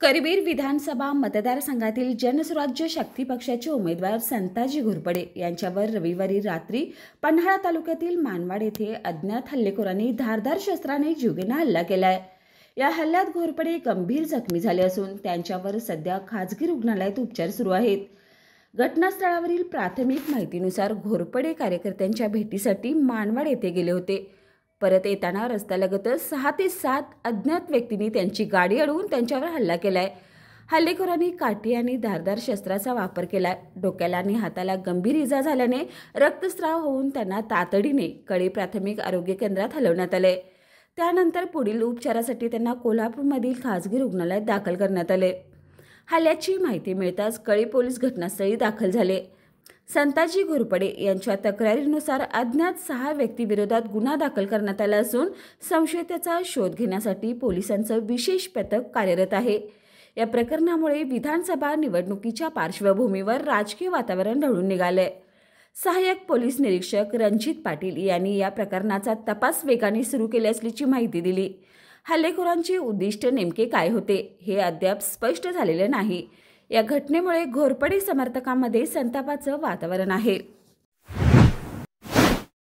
करवीर विधानसभा मतदारसंघातील जनसुराज्य शक्ती पक्षाचे उमेदवार संताजी घोरपडे यांच्यावर रविवारी रात्री पन्हाळा तालुक्यातील मानवाड येथे अज्ञात हल्लेखोरांनी धारदार शस्त्राने जीवघेणा हल्ला केलाय। या हल्ल्यात घोरपडे गंभीर जखमी झाले असून त्यांच्यावर सध्या खासगी रुग्णालयात उपचार सुरू आहेत। घटनास्थळावरील प्राथमिक माहितीनुसार घोरपडे कार्यकर्त्यांच्या भेटीसाठी मानवाड येथे गेले होते। परत येताना रस्त्यालगतच 6 ते 7 अज्ञात व्यक्तींनी त्यांची गाडी अडवून त्यांच्यावर हल्ला केलाय। हल्लेखोरांनी काठी आणि धारदार शस्त्राचा वापर केलाय। डोक्याला आणि हाताला गंभीर इजा झाल्याने रक्तस्राव होऊन त्यांना तातडीने कळे प्राथमिक आरोग्य केंद्रात हलवण्यात आले। त्यानंतर पुढील उपचारासाठी त्यांना कोल्हापूरमधील खासगी रुग्णालयात दाखल करण्यात आले। हल्ल्याची माहिती मिळताच कळे पोलीस घटनास्थळी दाखल झाले। संताजी घोरपडे यांच्या तक्रारीनुसार अज्ञात 6 व्यक्तीविरोधात गुन्हा दाखल करण्यात आला असून संशयिताचा शोध घेण्यासाठी पोलिसांचं विशेष पथक कार्यरत आहे। या प्रकरणामुळे विधानसभा निवडणुकीच्या पार्श्वभूमीवर राजकीय वातावरण ढवळून निघाले। सहाय्यक पोलीस निरीक्षक रणजित पाटील यांनी या प्रकरणाचा तपास वेगाने सुरू केले असल्याची माहिती दिली। हल्लेखोरांचे उद्दिष्ट नेमके काय होते हे अद्याप स्पष्ट झालेले नाही। या घटनेमुळे घोरपडे समर्थकांमध्ये संतापाचं वातावरण आहे।